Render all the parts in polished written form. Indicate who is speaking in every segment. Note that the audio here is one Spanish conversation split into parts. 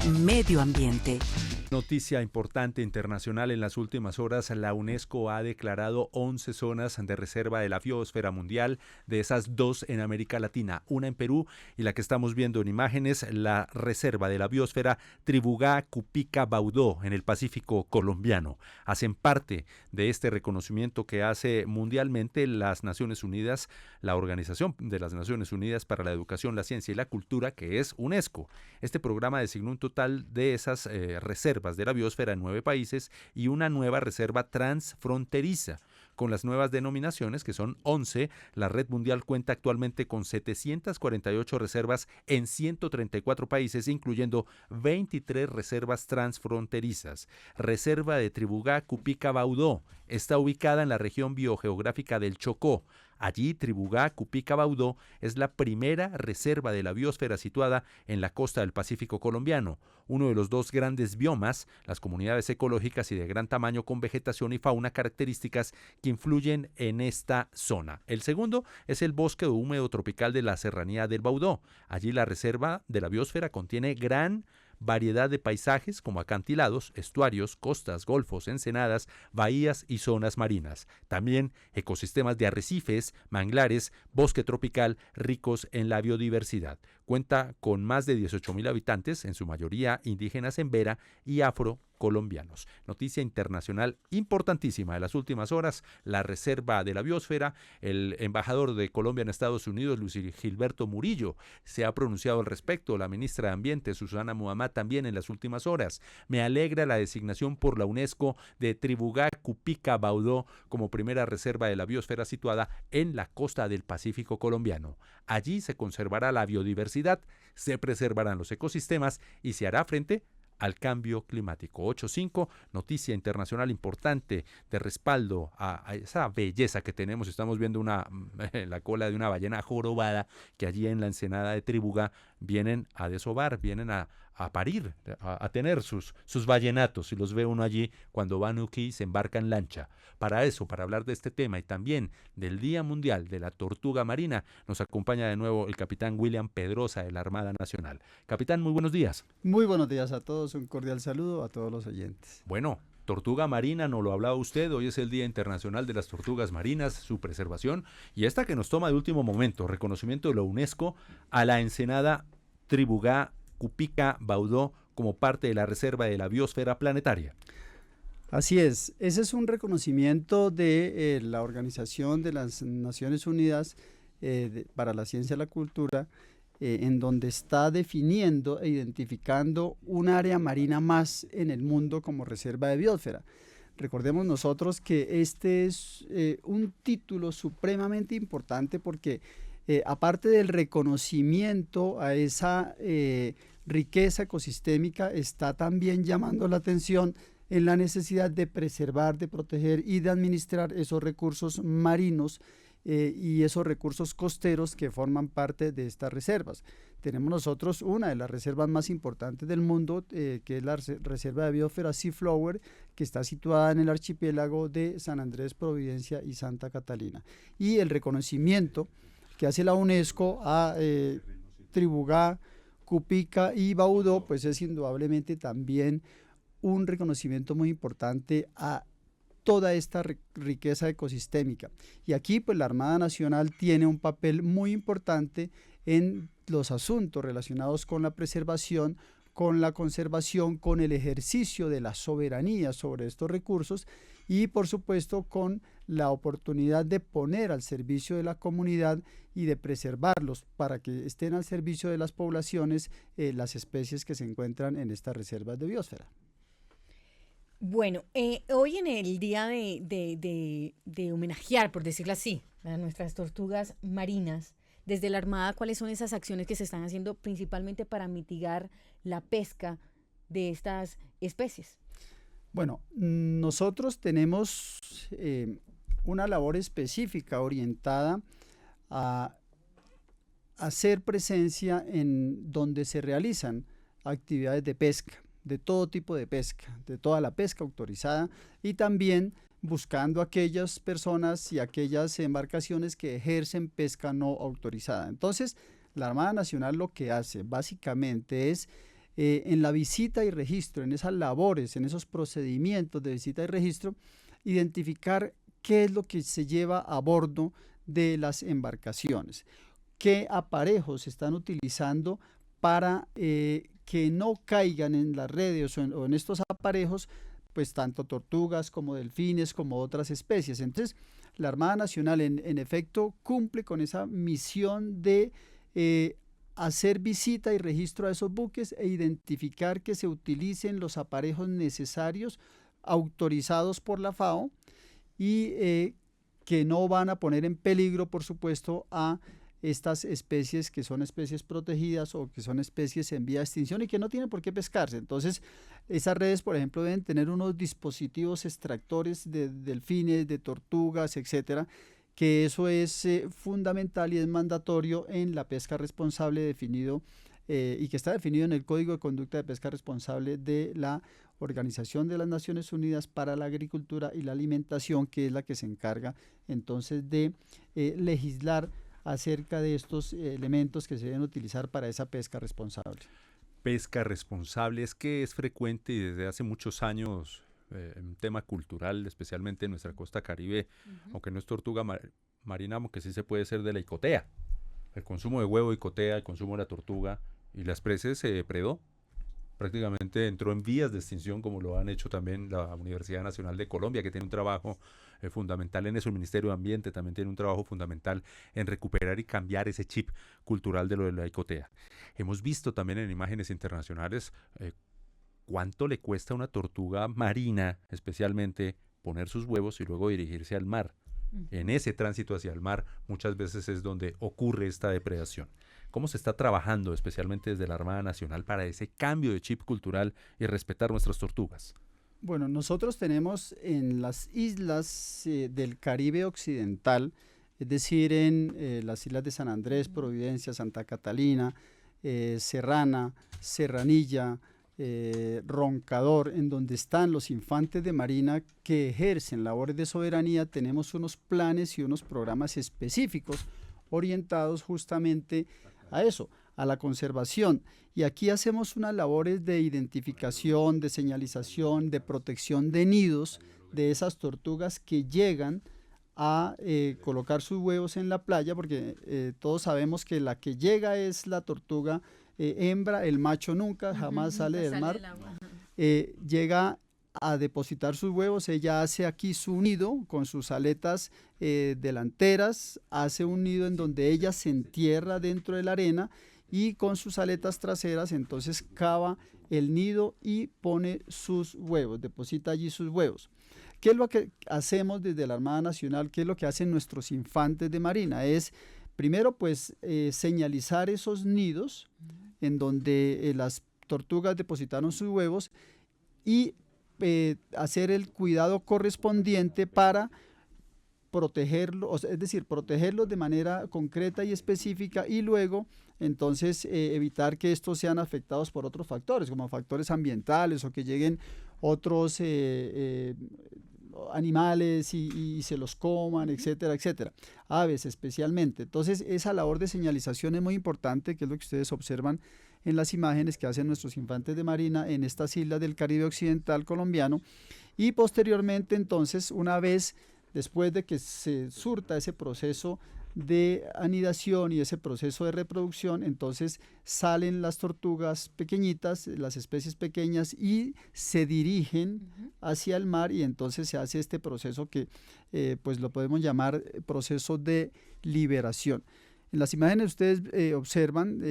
Speaker 1: Medio Ambiente.
Speaker 2: Noticia importante internacional: en las últimas horas la UNESCO ha declarado 11 zonas de reserva de la biosfera mundial, de esas 2 en América Latina, una en Perú y la que estamos viendo en imágenes, la reserva de la biosfera Tribugá Cupica Baudó en el Pacífico colombiano. Hacen parte de este reconocimiento que hace mundialmente las Naciones Unidas, la Organización de las Naciones Unidas para la Educación, la Ciencia y la Cultura, que es UNESCO. Este programa designó un total de esas reservas de la biosfera en 9 países y una nueva reserva transfronteriza. Con las nuevas denominaciones, que son 11, la red mundial cuenta actualmente con 748 reservas en 134 países, incluyendo 23 reservas transfronterizas. Reserva de Tribugá Cupica Baudó está ubicada en la región biogeográfica del Chocó. Allí, Tribugá Cupica Baudó es la primera reserva de la biosfera situada en la costa del Pacífico colombiano, uno de los 2 grandes biomas, las comunidades ecológicas y de gran tamaño con vegetación y fauna características que influyen en esta zona. El segundo es el bosque húmedo tropical de la Serranía del Baudó. Allí la reserva de la biosfera contiene gran variedad de paisajes como acantilados, estuarios, costas, golfos, ensenadas, bahías y zonas marinas. También ecosistemas de arrecifes, manglares, bosque tropical ricos en la biodiversidad. Cuenta con más de 18.000 habitantes, en su mayoría indígenas embera y afrocolombianos. Noticia internacional importantísima de las últimas horas: la reserva de la biosfera. El embajador de Colombia en Estados Unidos, Luis Gilberto Murillo, se ha pronunciado al respecto. La ministra de Ambiente, Susana Muhammad, también en las últimas horas. Me alegra la designación por la UNESCO de Tribugá Cupica Baudó como primera reserva de la biosfera situada en la costa del Pacífico colombiano. Allí se conservará la biodiversidad, se preservarán los ecosistemas y se hará frente al cambio climático. 8.5, noticia internacional importante de respaldo a esa belleza que tenemos. Estamos viendo la cola de una ballena jorobada que allí en la ensenada de Tribugá vienen a desovar, vienen a parir, a tener sus ballenatos, y los ve uno allí cuando va aquí, se embarca en lancha. Para eso, para hablar de este tema y también del Día Mundial de la Tortuga Marina, nos acompaña de nuevo el capitán William Pedrosa de la Armada Nacional. Capitán, muy buenos días.
Speaker 3: Muy buenos días a todos, un cordial saludo a todos los oyentes.
Speaker 2: Bueno, tortuga marina, nos lo hablaba usted, hoy es el Día Internacional de las Tortugas Marinas, su preservación, y esta que nos toma de último momento, reconocimiento de la UNESCO a la ensenada Tribugá Cupica Baudó como parte de la reserva de la biosfera planetaria.
Speaker 3: Así es, ese es un reconocimiento de la Organización de las Naciones Unidas para la Ciencia y la Cultura, en donde está definiendo e identificando un área marina más en el mundo como reserva de biosfera. Recordemos nosotros que este es un título supremamente importante porque aparte del reconocimiento a esa riqueza ecosistémica, está también llamando la atención en la necesidad de preservar, de proteger y de administrar esos recursos marinos y esos recursos costeros que forman parte de estas reservas. Tenemos nosotros una de las reservas más importantes del mundo, que es la reserva de biosfera Seaflower, que está situada en el archipiélago de San Andrés, Providencia y Santa Catalina. Y el reconocimiento que hace la UNESCO a Tribugá, Cupica y Baudó, pues es indudablemente también un reconocimiento muy importante a toda esta riqueza ecosistémica. Y aquí pues la Armada Nacional tiene un papel muy importante en los asuntos relacionados con la preservación, con la conservación, con el ejercicio de la soberanía sobre estos recursos y por supuesto con la oportunidad de poner al servicio de la comunidad y de preservarlos para que estén al servicio de las poblaciones las especies que se encuentran en estas reservas de biosfera.
Speaker 4: Bueno, hoy en el día de homenajear, por decirlo así, a nuestras tortugas marinas, desde la Armada, ¿cuáles son esas acciones que se están haciendo principalmente para mitigar la pesca de estas especies?
Speaker 3: Bueno, nosotros tenemos una labor específica orientada a hacer presencia en donde se realizan actividades de pesca, de todo tipo de pesca, de toda la pesca autorizada y también buscando aquellas personas y aquellas embarcaciones que ejercen pesca no autorizada. Entonces, la Armada Nacional lo que hace básicamente es en la visita y registro, en esas labores, en esos procedimientos de visita y registro, identificar qué es lo que se lleva a bordo de las embarcaciones, qué aparejos se están utilizando para que no caigan en las redes o en estos aparejos, pues tanto tortugas como delfines como otras especies. Entonces, la Armada Nacional en efecto cumple con esa misión de hacer visita y registro a esos buques e identificar que se utilicen los aparejos necesarios autorizados por la FAO y que no van a poner en peligro, por supuesto, a estas especies que son especies protegidas o que son especies en vía de extinción y que no tienen por qué pescarse. Entonces, esas redes, por ejemplo, deben tener unos dispositivos extractores de delfines, de tortugas, etcétera, que eso es fundamental y es mandatorio en la pesca responsable definido y que está definido en el Código de Conducta de Pesca Responsable de la Organización de las Naciones Unidas para la Agricultura y la Alimentación, que es la que se encarga entonces de legislar acerca de estos elementos que se deben utilizar para esa pesca responsable.
Speaker 2: Pesca responsable es que es frecuente y desde hace muchos años un tema cultural, especialmente en nuestra costa Caribe, aunque no es tortuga marina, aunque sí se puede ser de la icotea. El consumo de huevo de icotea, el consumo de la tortuga y las presas se depredó. Prácticamente entró en vías de extinción, como lo han hecho también la Universidad Nacional de Colombia, que tiene un trabajo fundamental en eso. El Ministerio de Ambiente también tiene un trabajo fundamental en recuperar y cambiar ese chip cultural de lo de la icotea. Hemos visto también en imágenes internacionales cuánto le cuesta a una tortuga marina, especialmente, poner sus huevos y luego dirigirse al mar. En ese tránsito hacia el mar muchas veces es donde ocurre esta depredación. ¿Cómo se está trabajando, especialmente desde la Armada Nacional, para ese cambio de chip cultural y respetar nuestras tortugas?
Speaker 3: Bueno, nosotros tenemos en las islas del Caribe Occidental, es decir, en las islas de San Andrés, Providencia, Santa Catalina, Serrana, Serranilla, Roncador, en donde están los infantes de marina que ejercen labores de soberanía, tenemos unos planes y unos programas específicos orientados justamente a eso, a la conservación. Y aquí hacemos unas labores de identificación, de señalización, de protección de nidos de esas tortugas que llegan a colocar sus huevos en la playa, porque todos sabemos que la que llega es la tortuga hembra, el macho nunca, jamás sale del mar, llega a depositar sus huevos, ella hace aquí su nido con sus aletas delanteras, hace un nido en donde ella se entierra dentro de la arena y con sus aletas traseras entonces cava el nido y pone sus huevos, deposita allí sus huevos. ¿Qué es lo que hacemos desde la Armada Nacional? ¿Qué es lo que hacen nuestros infantes de marina? Es primero pues señalizar esos nidos en donde las tortugas depositaron sus huevos y hacer el cuidado correspondiente para protegerlo, es decir, protegerlos de manera concreta y específica y luego entonces evitar que estos sean afectados por otros factores, como factores ambientales o que lleguen otros animales y se los coman, etcétera, etcétera. Aves especialmente. Entonces esa labor de señalización es muy importante, que es lo que ustedes observan en las imágenes que hacen nuestros infantes de marina en estas islas del Caribe Occidental colombiano y posteriormente entonces una vez después de que se surta ese proceso de anidación y ese proceso de reproducción, entonces salen las tortugas pequeñitas, las especies pequeñas y se dirigen hacia el mar y entonces se hace este proceso que pues lo podemos llamar proceso de liberación. En las imágenes ustedes observan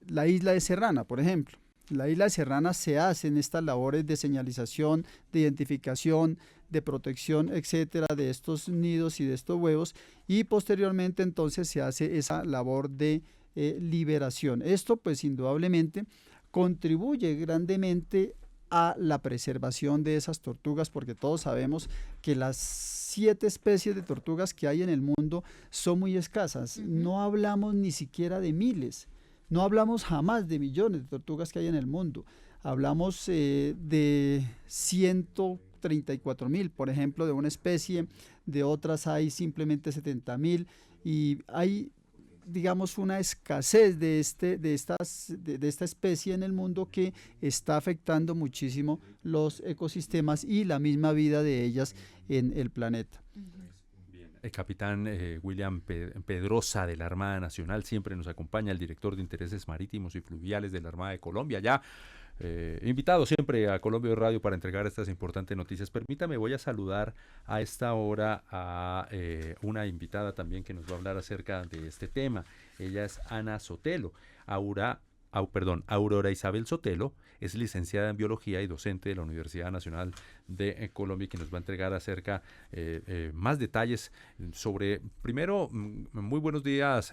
Speaker 3: la isla de Serrana, por ejemplo. En la isla de Serrana se hacen estas labores de señalización, de identificación, de protección, etcétera, de estos nidos y de estos huevos y posteriormente entonces se hace esa labor de liberación. Esto pues indudablemente contribuye grandemente a la preservación de esas tortugas porque todos sabemos que las 7 especies de tortugas que hay en el mundo son muy escasas. No hablamos ni siquiera de miles. No hablamos jamás de millones de tortugas que hay en el mundo. Hablamos de 134.000, por ejemplo, de una especie, de otras hay simplemente 70.000 y hay digamos, una escasez de esta especie en el mundo que está afectando muchísimo los ecosistemas y la misma vida de ellas en el planeta.
Speaker 2: El capitán William Pedrosa de la Armada Nacional siempre nos acompaña, el director de Intereses Marítimos y Fluviales de la Armada de Colombia, ya invitado siempre a Colombia Radio para entregar estas importantes noticias. Permítame, voy a saludar a esta hora a una invitada también que nos va a hablar acerca de este tema. Ella es Ana Sotelo. Aurora Isabel Sotelo es licenciada en Biología y docente de la Universidad Nacional de Colombia, que nos va a entregar acerca más detalles sobre, primero, muy buenos días,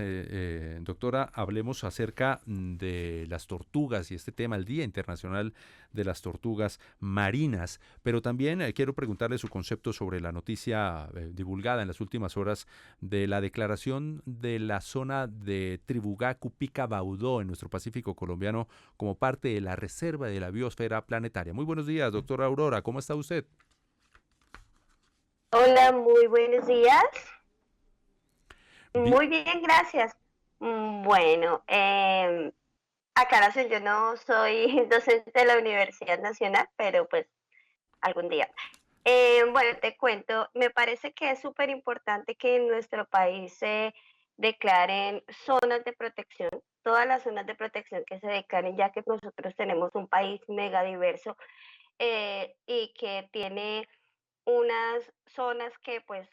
Speaker 2: doctora, hablemos acerca de las tortugas y este tema, el Día Internacional de las Tortugas Marinas, pero también quiero preguntarle su concepto sobre la noticia divulgada en las últimas horas de la declaración de la zona de Tribugá, Cupica, Baudó en nuestro Pacífico colombiano como parte de la reserva de la biosfera planetaria. Muy buenos días, doctora Aurora, ¿cómo está usted?
Speaker 1: Hola, muy buenos días.
Speaker 2: Bi-
Speaker 1: Muy bien, gracias. Bueno, aclaración, yo no soy docente de la Universidad Nacional, pero pues algún día. Bueno, te cuento, me parece que es súper importante que en nuestro país se declaren zonas de protección, todas las zonas de protección que se declaren, ya que nosotros tenemos un país mega diverso y que tiene unas zonas que pues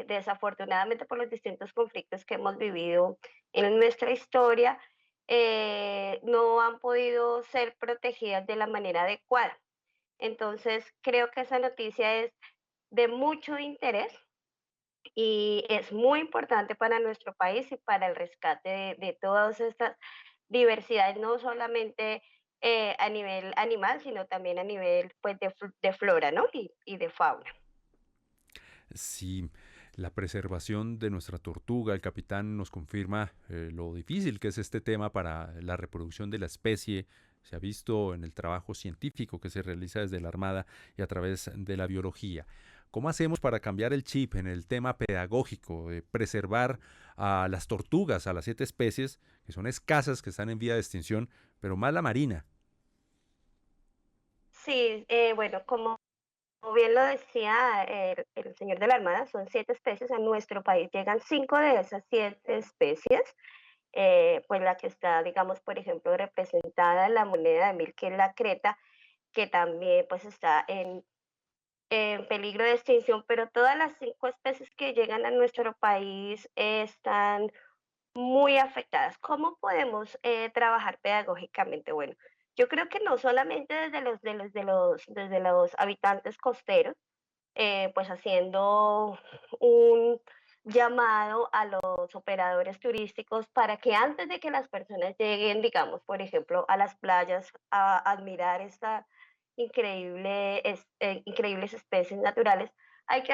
Speaker 1: desafortunadamente por los distintos conflictos que hemos vivido en nuestra historia, no han podido ser protegidas de la manera adecuada. Entonces, creo que esa noticia es de mucho interés y es muy importante para nuestro país y para el rescate de todas estas diversidades, no solamente a nivel animal, sino también a nivel pues, de flora, ¿no? Y de fauna.
Speaker 2: Sí, la preservación de nuestra tortuga, el capitán nos confirma lo difícil que es este tema para la reproducción de la especie. Se ha visto en el trabajo científico que se realiza desde la Armada y a través de la biología. ¿Cómo hacemos para cambiar el chip en el tema pedagógico de preservar a las tortugas, a las 7 especies, que son escasas, que están en vía de extinción, pero más la marina?
Speaker 1: Sí, bueno, como bien lo decía el señor de la Armada, son 7 especies. A nuestro país llegan 5 de esas 7 especies. Pues la que está, digamos, por ejemplo, representada en la moneda de 1000, que es la creta, que también pues está en peligro de extinción, pero todas las 5 especies que llegan a nuestro país están muy afectadas. ¿Cómo podemos trabajar pedagógicamente? Bueno, yo creo que no solamente desde los habitantes costeros, pues haciendo un llamado a los operadores turísticos para que antes de que las personas lleguen, digamos, por ejemplo, a las playas a admirar esta increíbles especies naturales, hay que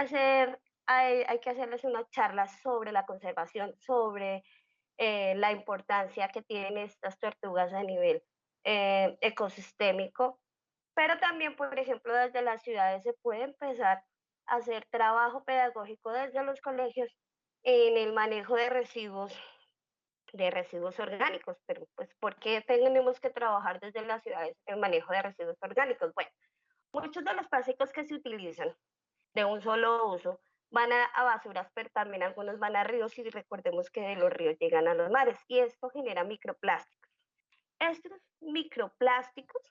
Speaker 1: hay que hacerles una charla sobre la conservación, sobre la importancia que tienen estas tortugas a nivel ecosistémico, pero también, por ejemplo, desde las ciudades se puede empezar a hacer trabajo pedagógico desde los colegios en el manejo de residuos orgánicos. Pero, pues, ¿por qué tenemos que trabajar desde las ciudades en el manejo de residuos orgánicos? Bueno, muchos de los plásticos que se utilizan de un solo uso van a basuras, pero también algunos van a ríos y recordemos que de los ríos llegan a los mares y esto genera microplásticos. Estos microplásticos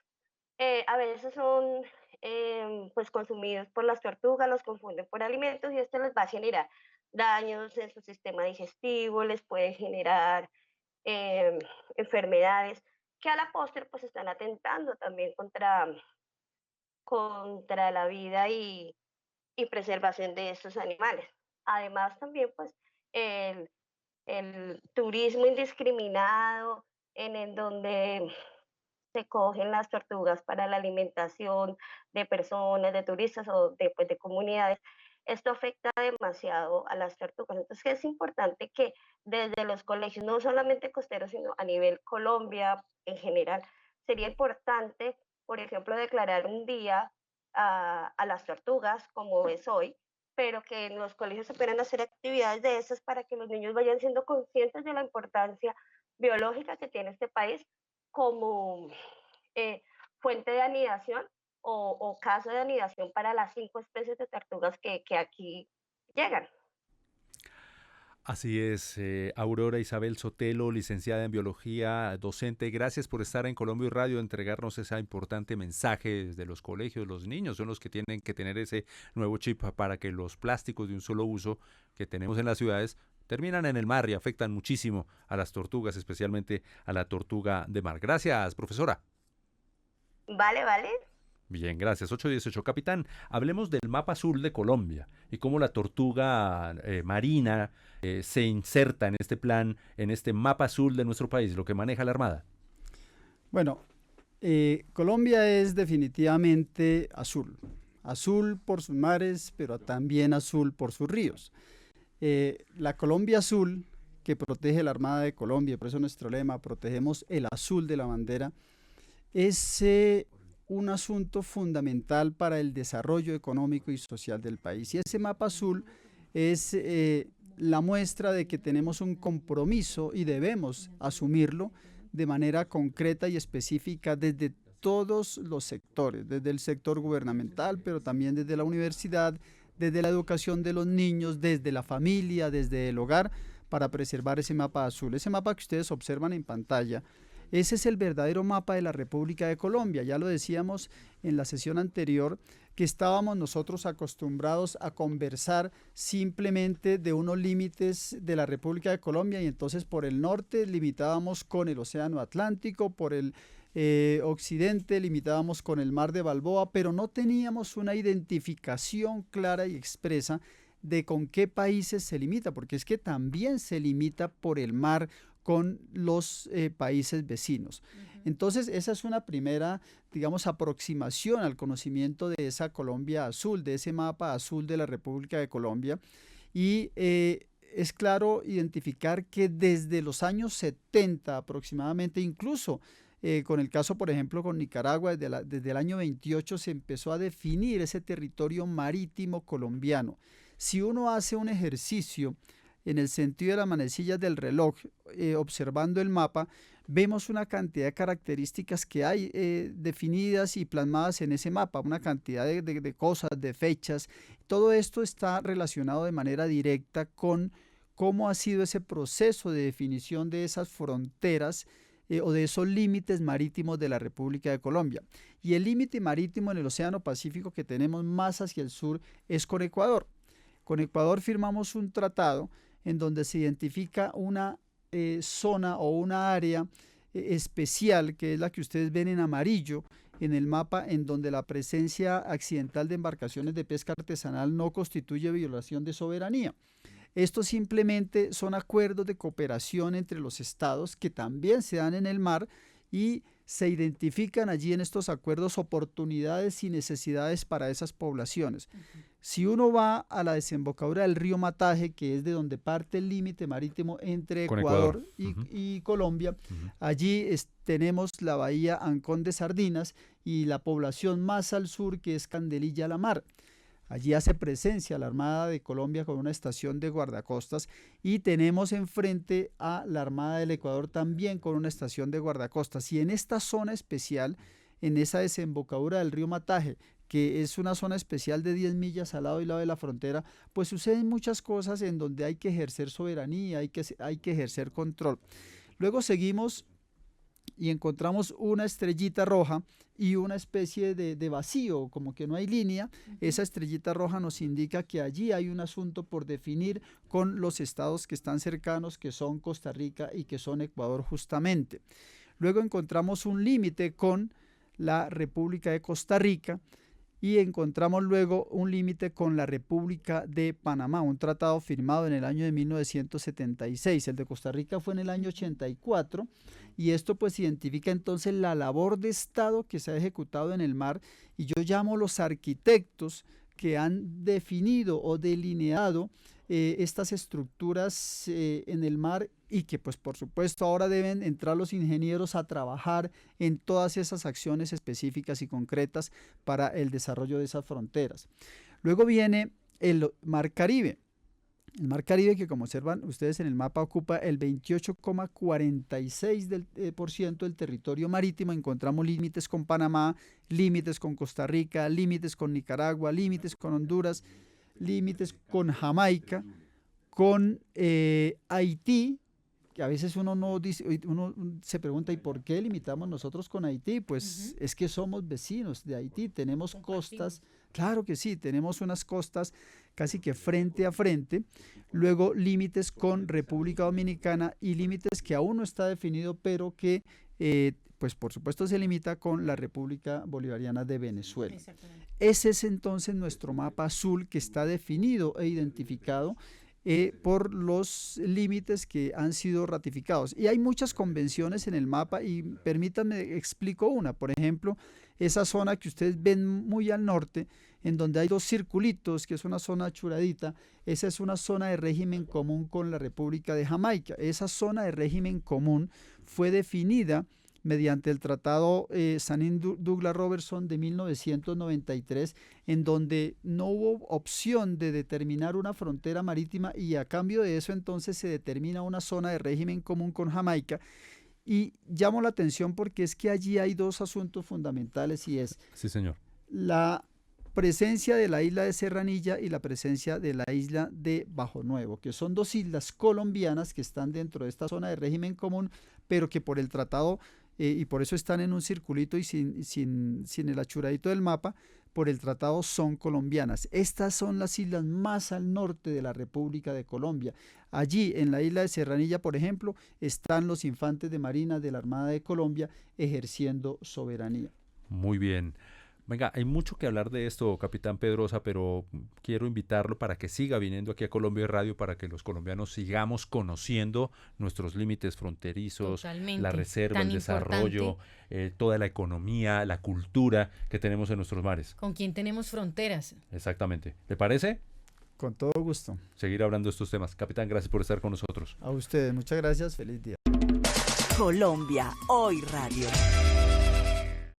Speaker 1: a veces son pues consumidos por las tortugas, los confunden por alimentos y esto les va a generar daños en su sistema digestivo, les puede generar eh, enfermedades que a la postre pues están atentando también contra la vida y preservación de estos animales. Además también pues el, el turismo indiscriminado en el donde se cogen las tortugas para la alimentación de personas, de turistas o de, pues, de comunidades. Esto afecta demasiado a las tortugas. Entonces es importante que desde los colegios, no solamente costeros, sino a nivel Colombia en general, sería importante, por ejemplo, declarar un día a las tortugas, como es hoy, pero que en los colegios se puedan hacer actividades de esas para que los niños vayan siendo conscientes de la importancia biológica que tiene este país como eh, fuente de anidación o casa de anidación para las 5 especies de tortugas que aquí llegan.
Speaker 2: Así es, Aurora Isabel Sotelo, licenciada en biología, docente, gracias por estar en Colombia y Radio, entregarnos ese importante mensaje desde los colegios. Los niños son los que tienen que tener ese nuevo chip para que los plásticos de un solo uso que tenemos en las ciudades terminan en el mar y afectan muchísimo a las tortugas, especialmente a la tortuga de mar. Gracias, profesora.
Speaker 1: Vale, vale.
Speaker 2: Bien, gracias. 818. Capitán, hablemos del mapa azul de Colombia y cómo la tortuga marina se inserta en este plan, en este mapa azul de nuestro país, lo que maneja la Armada.
Speaker 3: Bueno, Colombia es definitivamente azul. Azul por sus mares, pero también azul por sus ríos. La Colombia azul que protege la Armada de Colombia, por eso nuestro lema, protegemos el azul de la bandera, es un asunto fundamental para el desarrollo económico y social del país. Y ese mapa azul es la muestra de que tenemos un compromiso y debemos asumirlo de manera concreta y específica desde todos los sectores, desde el sector gubernamental, pero también desde la universidad, desde la educación de los niños, desde la familia, desde el hogar, para preservar ese mapa azul. Ese mapa que ustedes observan en pantalla, ese es el verdadero mapa de la República de Colombia. Ya lo decíamos en la sesión anterior, que estábamos nosotros acostumbrados a conversar simplemente de unos límites de la República de Colombia, y entonces por el norte limitábamos con el Océano Atlántico, por el occidente limitábamos con el Mar de Balboa, pero no teníamos una identificación clara y expresa de con qué países se limita, porque es que también se limita por el mar con los países vecinos. Entonces, esa es una primera, digamos, aproximación al conocimiento de esa Colombia azul, de ese mapa azul de la República de Colombia. Y es claro identificar que desde los años 70 aproximadamente, incluso con el caso, por ejemplo, con Nicaragua, desde el año 28 se empezó a definir ese territorio marítimo colombiano. Si uno hace un ejercicio en el sentido de las manecillas del reloj, observando el mapa, vemos una cantidad de características que hay definidas y plasmadas en ese mapa, una cantidad de cosas, de fechas. Todo esto está relacionado de manera directa con cómo ha sido ese proceso de definición de esas fronteras o de esos límites marítimos de la República de Colombia. Y el límite marítimo en el Océano Pacífico que tenemos más hacia el sur es con Ecuador. Con Ecuador firmamos un tratado en donde se identifica una zona o una área especial, que es la que ustedes ven en amarillo en el mapa, en donde la presencia accidental de embarcaciones de pesca artesanal no constituye violación de soberanía. Estos simplemente son acuerdos de cooperación entre los estados que también se dan en el mar, y se identifican allí en estos acuerdos oportunidades y necesidades para esas poblaciones. Si uno va a la desembocadura del río Mataje, que es de donde parte el límite marítimo entre Ecuador y Colombia, allí tenemos la bahía Ancón de Sardinas y la población más al sur, que es Candelilla la Mar. Allí hace presencia la Armada de Colombia con una estación de guardacostas, y tenemos enfrente a la Armada del Ecuador también con una estación de guardacostas. Y en esta zona especial, en esa desembocadura del río Mataje, que es una zona especial de 10 millas al lado y lado de la frontera, pues suceden muchas cosas en donde hay que ejercer soberanía, hay que ejercer control. Luego seguimos y encontramos una estrellita roja y una especie de vacío, como que no hay línea. Esa estrellita roja nos indica que allí hay un asunto por definir con los estados que están cercanos, que son Costa Rica y que son Ecuador justamente. Luego encontramos un límite con la República de Costa Rica, y encontramos luego un límite con la República de Panamá, un tratado firmado en el año de 1976. El de Costa Rica fue en el año 84, y esto pues identifica entonces la labor de Estado que se ha ejecutado en el mar, y yo llamo los arquitectos que han definido o delineado estas estructuras en el mar, y que pues por supuesto ahora deben entrar los ingenieros a trabajar en todas esas acciones específicas y concretas para el desarrollo de esas fronteras. Luego viene el Mar Caribe. El Mar Caribe, que como observan ustedes en el mapa, ocupa el 28,46% del territorio marítimo. Encontramos límites con Panamá, límites con Costa Rica, límites con Nicaragua, límites con Honduras, límites con Jamaica, con Haití, que a veces uno se pregunta, ¿y por qué limitamos nosotros con Haití? Pues es que somos vecinos de Haití, tenemos costas, claro que sí, tenemos unas costas casi que frente a frente, luego límites con República Dominicana y límites que aún no está definido, pero que pues por supuesto se limita con la República Bolivariana de Venezuela. Ese es entonces nuestro mapa azul que está definido e identificado por los límites que han sido ratificados. Y hay muchas convenciones en el mapa y permítanme explico una. Por ejemplo, esa zona que ustedes ven muy al norte, en donde hay dos circulitos, que es una zona churadita, esa es una zona de régimen común con la República de Jamaica. Esa zona de régimen común fue definida mediante el Tratado Sanín-Douglas-Robertson de 1993, en donde no hubo opción de determinar una frontera marítima y a cambio de eso entonces se determina una zona de régimen común con Jamaica. Y llamo la atención porque es que allí hay dos asuntos fundamentales y es
Speaker 2: sí, señor,
Speaker 3: la presencia de la isla de Serranilla y la presencia de la isla de Bajo Nuevo, que son dos islas colombianas que están dentro de esta zona de régimen común, pero que por el tratado, y por eso están en un circulito y sin el achuradito del mapa, por el tratado son colombianas. Estas son las islas más al norte de la República de Colombia. Allí, en la isla de Serranilla, por ejemplo, están los infantes de marina de la Armada de Colombia ejerciendo soberanía.
Speaker 2: Muy bien. Venga, hay mucho que hablar de esto, capitán Pedrosa, pero quiero invitarlo para que siga viniendo aquí a Colombia Radio para que los colombianos sigamos conociendo nuestros límites fronterizos,
Speaker 4: Totalmente,
Speaker 2: la reserva,
Speaker 4: tan
Speaker 2: el desarrollo, toda la economía, la cultura que tenemos en nuestros mares.
Speaker 4: ¿Con quién tenemos fronteras?
Speaker 2: Exactamente. ¿Le parece?
Speaker 3: Con todo gusto.
Speaker 2: Seguir hablando de estos temas. Capitán, gracias por estar con nosotros.
Speaker 3: A ustedes, muchas gracias. Feliz día.
Speaker 5: Colombia Hoy Radio.